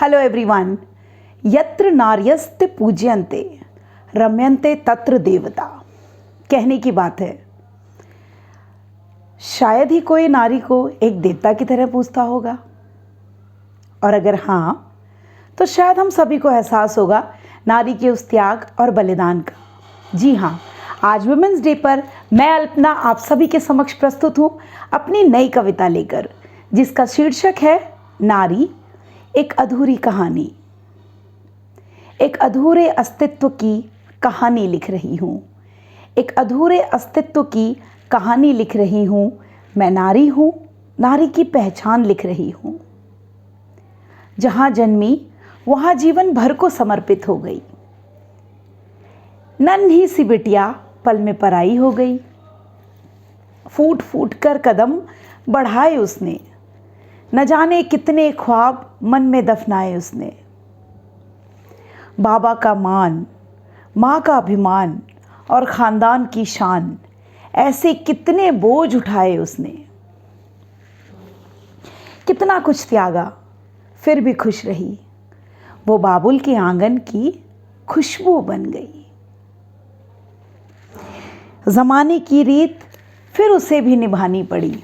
Hello everyone. यत्र नार्यस्ते पूज्यन्ते रम्यन्ते तत्र देवता। कहने की बात है, शायद ही कोई नारी को एक देवता की तरह पूजता होगा, और अगर हाँ तो शायद हम सभी को एहसास होगा नारी के उस त्याग और बलिदान का। जी हाँ, आज वुमेन्स डे पर मैं अल्पना आप सभी के समक्ष प्रस्तुत हूँ अपनी नई कविता लेकर, जिसका शीर्षक है नारी एक अधूरी कहानी। एक अधूरे अस्तित्व की कहानी लिख रही हूँ, एक अधूरे अस्तित्व की कहानी लिख रही हूँ। मैं नारी हूँ, नारी की पहचान लिख रही हूँ। जहाँ जन्मी वहाँ जीवन भर को समर्पित हो गई। नन्ही सी बिटिया पल में पराई हो गई। फूट फूट कर कदम बढ़ाए उसने, न जाने कितने ख्वाब मन में दफनाए उसने। बाबा का मान, माँ का अभिमान और ख़ानदान की शान, ऐसे कितने बोझ उठाए उसने। कितना कुछ त्यागा फिर भी खुश रही, वो बाबुल के आंगन की खुशबू बन गई। ज़माने की रीत फिर उसे भी निभानी पड़ी।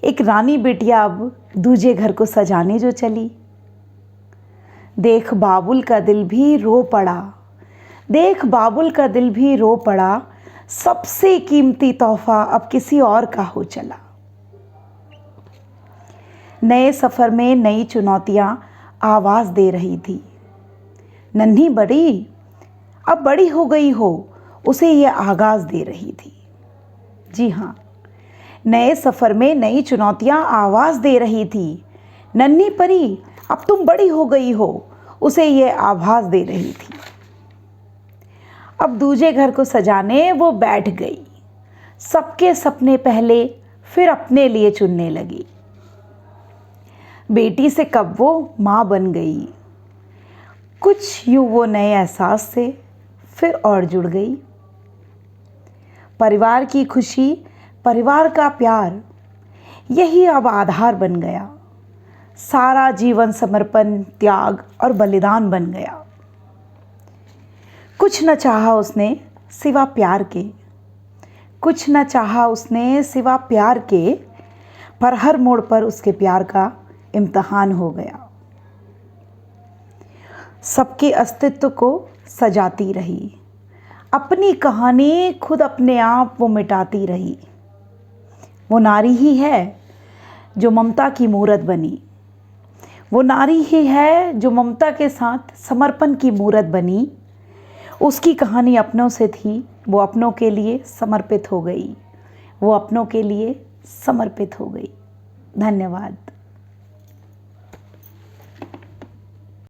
एक रानी बेटिया अब दूजे घर को सजाने जो चली। देख बाबुल का दिल भी रो पड़ा, देख बाबुल का दिल भी रो पड़ा। सबसे कीमती तोहफा अब किसी और का हो चला। नए सफ़र में नई चुनौतियाँ आवाज़ दे रही थी। नन्ही बड़ी अब बड़ी हो गई हो, उसे ये आगाज़ दे रही थी। जी हाँ, नए सफ़र में नई चुनौतियाँ आवाज़ दे रही थी। नन्ही परी अब तुम बड़ी हो गई हो, उसे ये आभास दे रही थी। अब दूजे घर को सजाने वो बैठ गई। सबके सपने पहले फिर अपने लिए चुनने लगी। बेटी से कब वो माँ बन गई, कुछ यूँ वो नए एहसास से फिर और जुड़ गई। परिवार की खुशी, परिवार का प्यार, यही अब आधार बन गया। सारा जीवन समर्पण, त्याग और बलिदान बन गया। कुछ न चाहा उसने सिवा प्यार के, कुछ न चाहा उसने सिवा प्यार के, पर हर मोड़ पर उसके प्यार का इम्तिहान हो गया। सबके अस्तित्व को सजाती रही, अपनी कहानी खुद अपने आप वो मिटाती रही। वो नारी ही है जो ममता की मूरत बनी। वो नारी ही है जो ममता के साथ समर्पण की मूरत बनी। उसकी कहानी अपनों से थी, वो अपनों के लिए समर्पित हो गई। वो अपनों के लिए समर्पित हो गई। धन्यवाद।